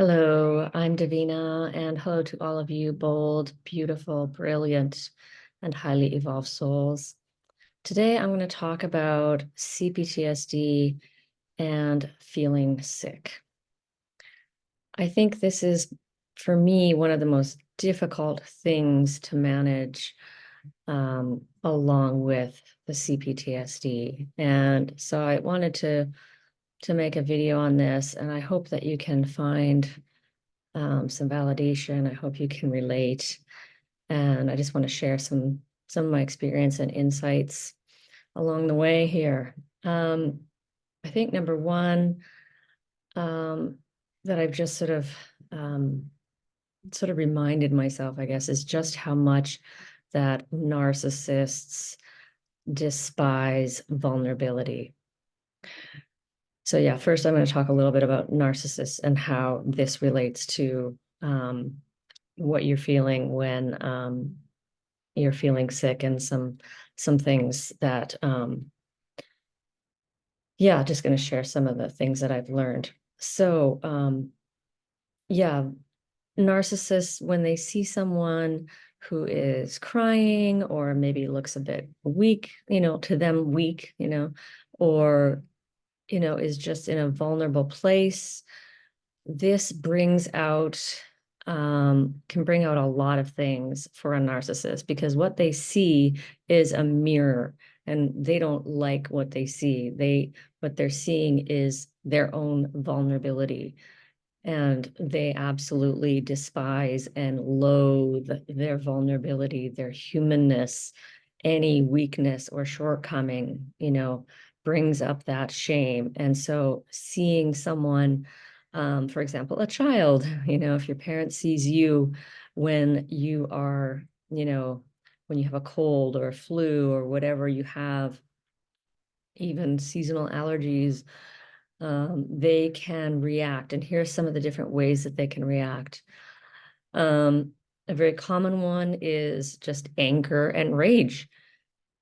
Hello, I'm Davina, and hello to all of you bold, beautiful, brilliant, and highly evolved souls. Today, I'm going to talk about CPTSD and feeling sick. I think this is, for me, one of the most difficult things to manage along with the CPTSD. And so I wanted to make a video on this, and I hope that you can find some validation. I hope you can relate. And I just want to share some of my experience and insights along the way here. I think number one, that I've just sort of reminded myself, I guess, is just how much that narcissists despise vulnerability. So yeah, first I'm going to talk a little bit about narcissists and how this relates to what you're feeling when you're feeling sick, and some things that yeah, just going to share some of the things that I've learned. So yeah, narcissists, when they see someone who is crying or maybe looks a bit weak, to them weak, or is just in a vulnerable place, this brings out can bring out a lot of things for a narcissist, because what they see is a mirror, and they don't like what they see. What they're seeing is their own vulnerability, and they absolutely despise and loathe their vulnerability, their humanness. Any weakness or shortcoming, brings up that shame. And so seeing someone, for example, a child, if your parent sees you when you are, when you have a cold or a flu or whatever you have, even seasonal allergies, they can react. And here's some of the different ways that they can react. A very common one is just anger and rage.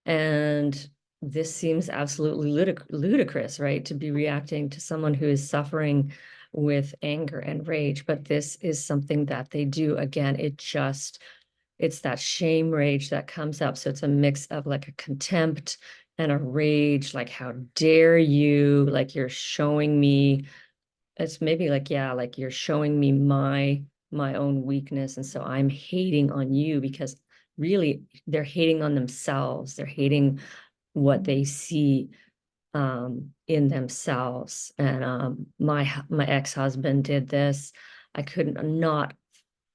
And this seems absolutely ludicrous, right? To be reacting to someone who is suffering with anger and rage. But this is something that they do. Again, it's that shame rage that comes up. So it's a mix of like a contempt and a rage, like, how dare you? Like, you're showing me, it's maybe like, yeah, like you're showing me my own weakness. And so I'm hating on you, because really they're hating on themselves. They're hating what they see in themselves. And my ex-husband did this. I couldn't not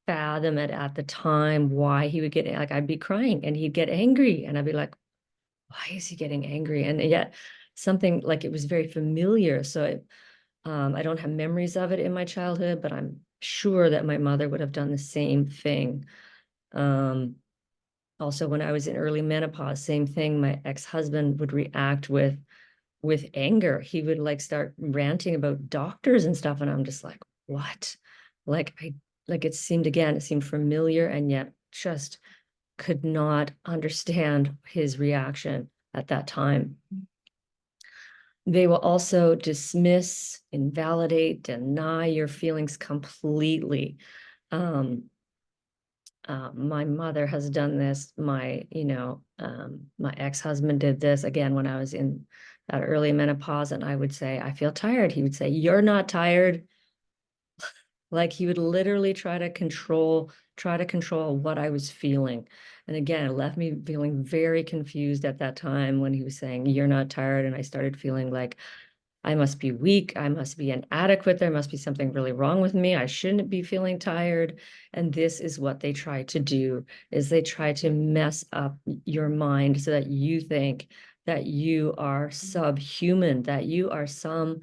fathom it at the time, why he would get, like, I'd be crying and he'd get angry, and I'd be like, why is he getting angry? And yet something like, it was very familiar. So I don't have memories of it in my childhood, but I'm sure that my mother would have done the same thing. Also, when I was in early menopause, same thing. My ex-husband would react with anger. He would like start ranting about doctors and stuff, and I'm just like, what? It seemed familiar, and yet just could not understand his reaction at that time. They will also dismiss, invalidate, deny your feelings completely. My mother has done this. My ex-husband did this again when I was in that early menopause, and I would say, I feel tired. He would say, you're not tired. Like, he would literally try to control what I was feeling. And again, it left me feeling very confused at that time when he was saying, you're not tired. And I started feeling like I must be weak. I must be inadequate. There must be something really wrong with me. I shouldn't be feeling tired. And this is what they try to do, is they try to mess up your mind so that you think that you are subhuman, that you are some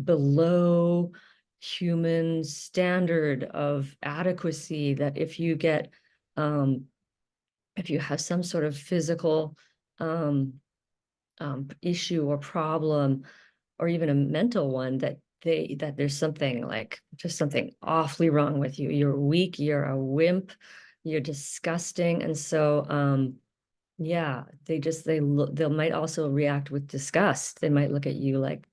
below human standard of adequacy, that if you get if you have some sort of physical issue or problem, or even a mental one, that there's something, like, just something awfully wrong with you. You're weak, you're a wimp, you're disgusting. And so yeah, they might also react with disgust. They might look at you like,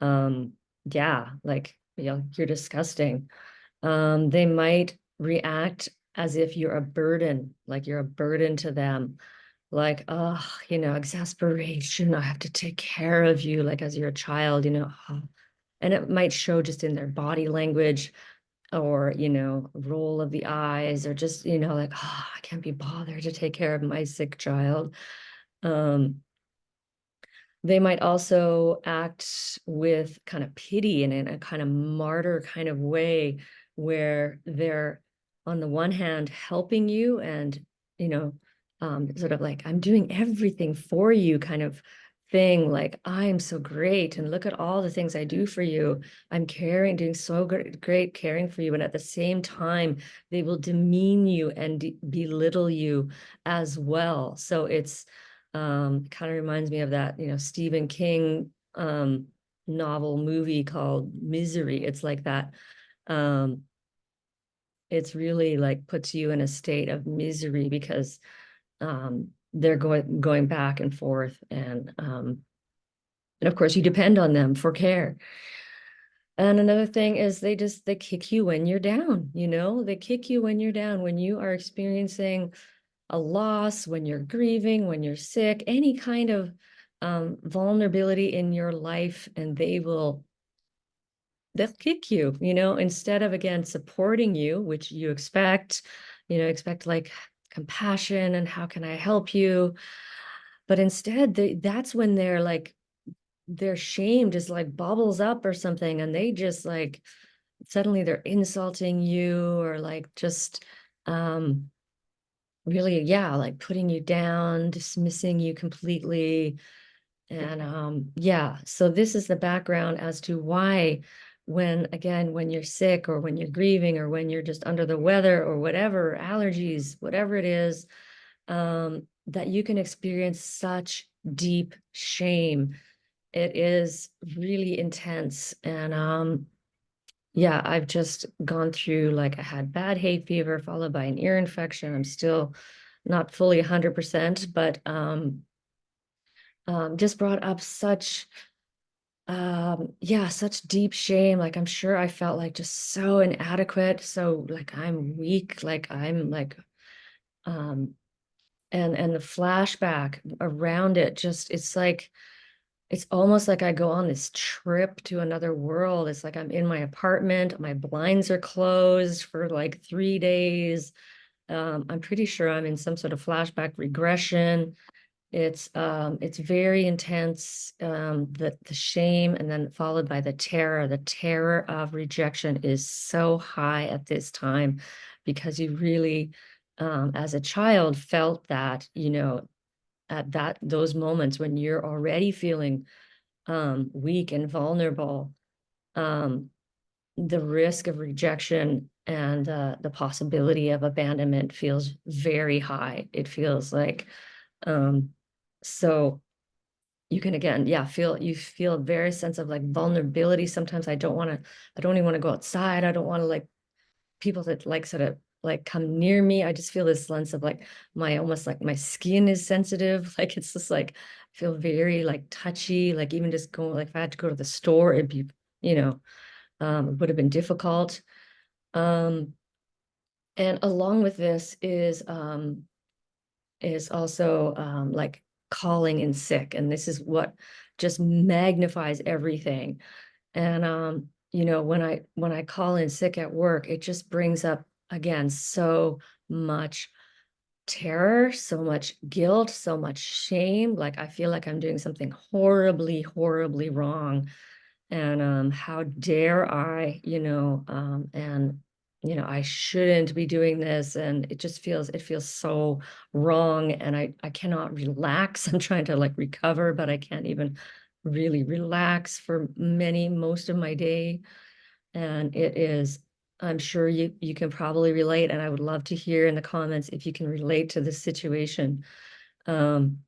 yeah, like, you're disgusting. They might react as if you're a burden, like you're a burden to them. Like, oh, exasperation. I have to take care of you, like as you're a child, oh. And it might show just in their body language or, roll of the eyes or just, like, oh, I can't be bothered to take care of my sick child. They might also act with kind of pity and in a kind of martyr kind of way where they're on the one hand helping you and, you know, sort of like, I'm doing everything for you kind of thing. Like, I'm so great. And look at all the things I do for you. I'm doing so great caring for you. And at the same time, they will demean you and belittle you as well. So it's, kind of reminds me of that, Stephen King novel movie called Misery. It's like that. Um, it's really like puts you in a state of misery because they're going back and forth, and of course you depend on them for care. And another thing is they kick you when you're down, they kick you when you're down, when you are experiencing a loss, when you're grieving, when you're sick, any kind of vulnerability in your life, and they'll kick you, instead of, again, supporting you, which you expect like compassion and how can I help you? But instead, that's when their shame just like bubbles up or something, and they just like suddenly they're insulting you or like just really, yeah, like putting you down, dismissing you completely. And yeah, so this is the background as to why when you're sick or when you're grieving or when you're just under the weather or whatever, allergies, whatever it is, that you can experience such deep shame. It is really intense. And yeah, I've just gone through, like, I had bad hay fever followed by an ear infection. I'm still not fully 100%, but just brought up such yeah, such deep shame. Like, I'm sure I felt like just so inadequate, so like I'm weak, like I'm like um and the flashback around it, just it's almost like I go on this trip to another world. It's like I'm in my apartment, my blinds are closed for like 3 days. I'm pretty sure I'm in some sort of flashback regression. It's very intense, the shame, and then followed by the terror. The terror of rejection is so high at this time because you really, as a child, felt that, at those moments when you're already feeling weak and vulnerable, um, the risk of rejection and the possibility of abandonment feels very high. It feels like um, so you can, again, yeah, you feel a very sense of like vulnerability. Sometimes I don't even want to go outside. I don't want to like people that like sort of like come near me. I just feel this sense of like almost like my skin is sensitive. Like it's just like I feel very like touchy. Like even just going, like if I had to go to the store, it'd be, it would have been difficult. Um, and along with this is also like calling in sick. And this is what just magnifies everything. And when I call in sick at work, it just brings up again so much terror, so much guilt, so much shame. Like I feel like I'm doing something horribly, horribly wrong. And how dare I, and I shouldn't be doing this. And it feels so wrong. And I cannot relax. I'm trying to like recover, but I can't even really relax for most of my day. And I'm sure you can probably relate. And I would love to hear in the comments if you can relate to this situation. Um,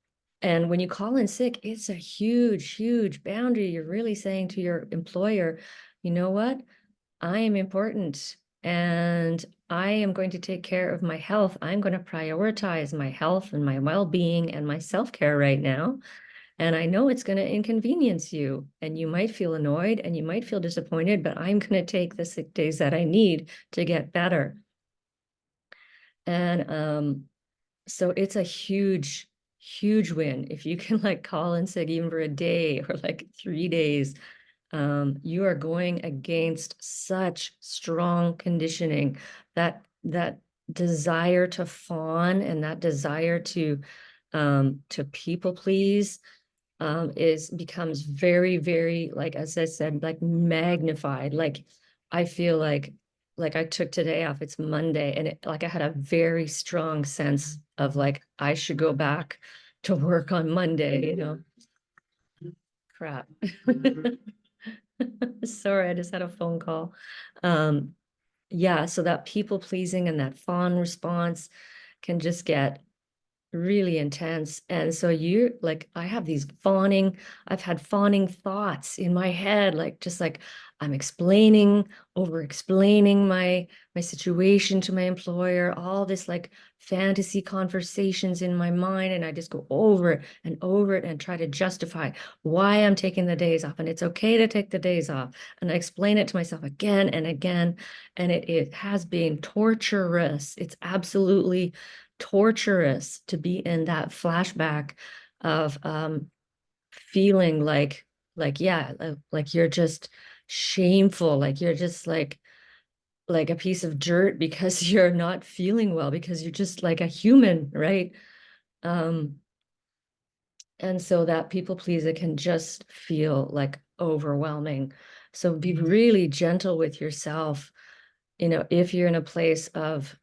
and when you call in sick, it's a huge, huge boundary. You're really saying to your employer, you know what? I am important and I am going to take care of my health. I'm going to prioritize my health and my well-being and my self-care right now. And I know it's going to inconvenience you, and you might feel annoyed and you might feel disappointed, but I'm going to take the sick days that I need to get better. And so it's a huge, huge win if you can like call in sick even for a day or like 3 days. You are going against such strong conditioning, that desire to fawn and that desire to people please is becomes very, very, like as I said, like magnified. Like I feel like I took today off, it's Monday, and like I had a very strong sense of like I should go back to work on Monday, crap. Sorry, I just had a phone call. Um, yeah, so that people pleasing and that fawn response can just get really intense. And so you like, I've had fawning thoughts in my head, like just like I'm over explaining my situation to my employer, all this like fantasy conversations in my mind. And I just go over it and try to justify why I'm taking the days off. And it's okay to take the days off. And I explain it to myself again and again. And it has been torturous. It's absolutely torturous to be in that flashback of feeling like you're just shameful, like you're just like a piece of dirt because you're not feeling well, because you're just like a human, right? um and so that people pleaser can just feel like overwhelming. So be really gentle with yourself, if you're in a place of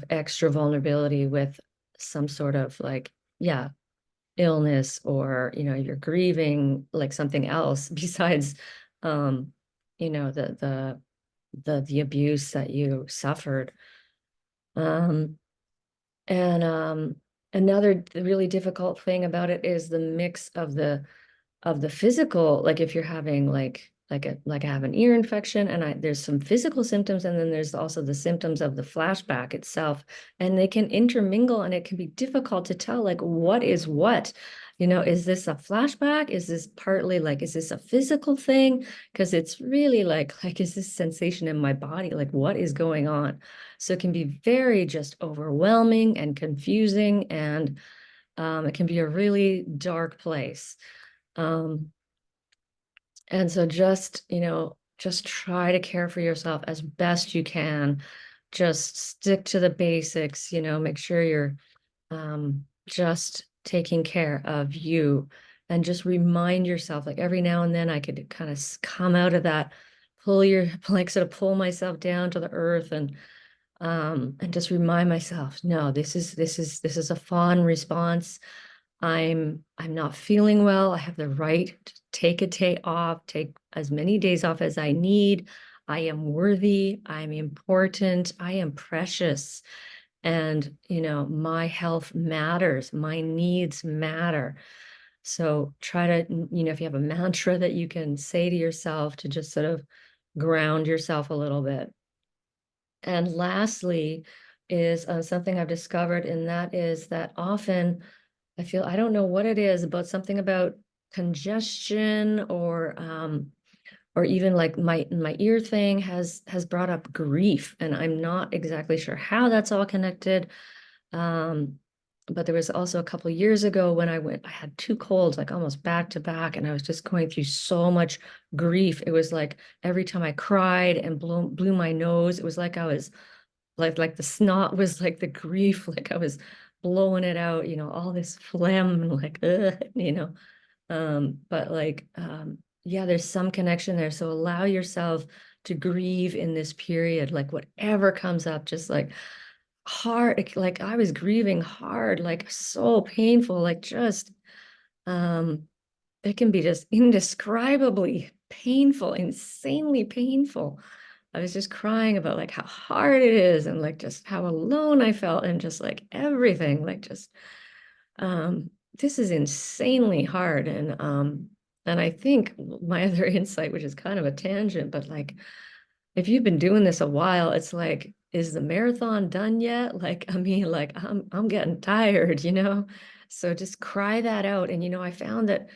extra vulnerability with some sort of like, yeah, illness, or you're grieving like something else besides um the abuse that you suffered. um and another really difficult thing about it is the mix of the physical, like if you're having like I have an ear infection and there's some physical symptoms, and then there's also the symptoms of the flashback itself, and they can intermingle, and it can be difficult to tell like what is what. Is this a flashback? Is this partly like, is this a physical thing? Because it's really like is this sensation in my body? Like what is going on? So it can be very just overwhelming and confusing, and it can be a really dark place. um, and so just try to care for yourself as best you can. Just stick to the basics, make sure you're just taking care of you, and just remind yourself, like every now and then I could kind of come out of that, like sort of pull myself down to the earth, and just remind myself, no, this is a fawn response. I'm not feeling well. I have the right to take a day off, take as many days off as I need. I am worthy. I'm important. I am precious. And, my health matters. My needs matter. So try to, if you have a mantra that you can say to yourself to just sort of ground yourself a little bit. And lastly is something I've discovered, and that is that often I don't know what it is, about something about congestion, or even like my ear thing has brought up grief, and I'm not exactly sure how that's all connected. Um, but there was also a couple of years ago when I had two colds, like almost back to back, and I was just going through so much grief. It was like every time I cried and blew my nose, it was like I was like the snot was like the grief, like I was blowing it out, all this phlegm and like, but like, yeah, there's some connection there. So allow yourself to grieve in this period, like whatever comes up, just like hard, like I was grieving hard, like so painful, like just, um, it can be just indescribably painful, insanely painful. I was just crying about like how hard it is, and like just how alone I felt, and just like everything, like just this is insanely hard. And I think my other insight, which is kind of a tangent, but like if you've been doing this a while, it's like, is the marathon done yet? Like, I mean, like I'm getting tired. So just cry that out. And, I found that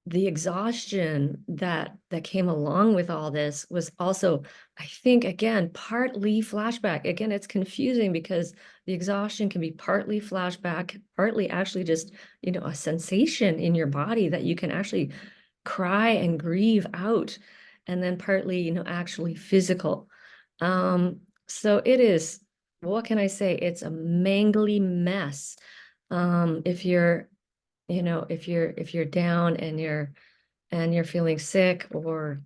the exhaustion that came along with all this was also, I think, again, partly flashback. Again, it's confusing because the exhaustion can be partly flashback, partly actually just, a sensation in your body that you can actually cry and grieve out, and then partly, actually physical. So it is, what can I say? It's a mangly mess. If you're, if you're down and you're feeling sick, or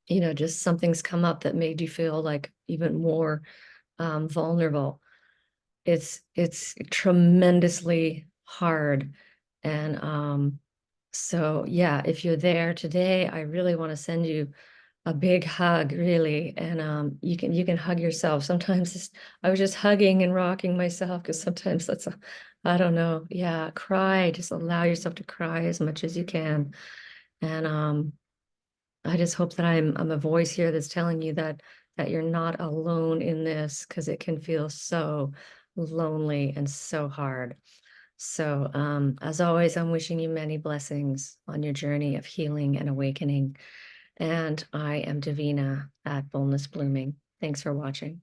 just something's come up that made you feel like even more vulnerable, it's tremendously hard. And so yeah, if you're there today, I really want to send you a big hug, really. And you can hug yourself. Sometimes I was just hugging and rocking myself, because sometimes I don't know. Yeah, cry. Just allow yourself to cry as much as you can. And I just hope that I'm a voice here that's telling you that you're not alone in this, because it can feel so lonely and so hard. So as always, I'm wishing you many blessings on your journey of healing and awakening. And I am Davina at Boldness Blooming. Thanks for watching.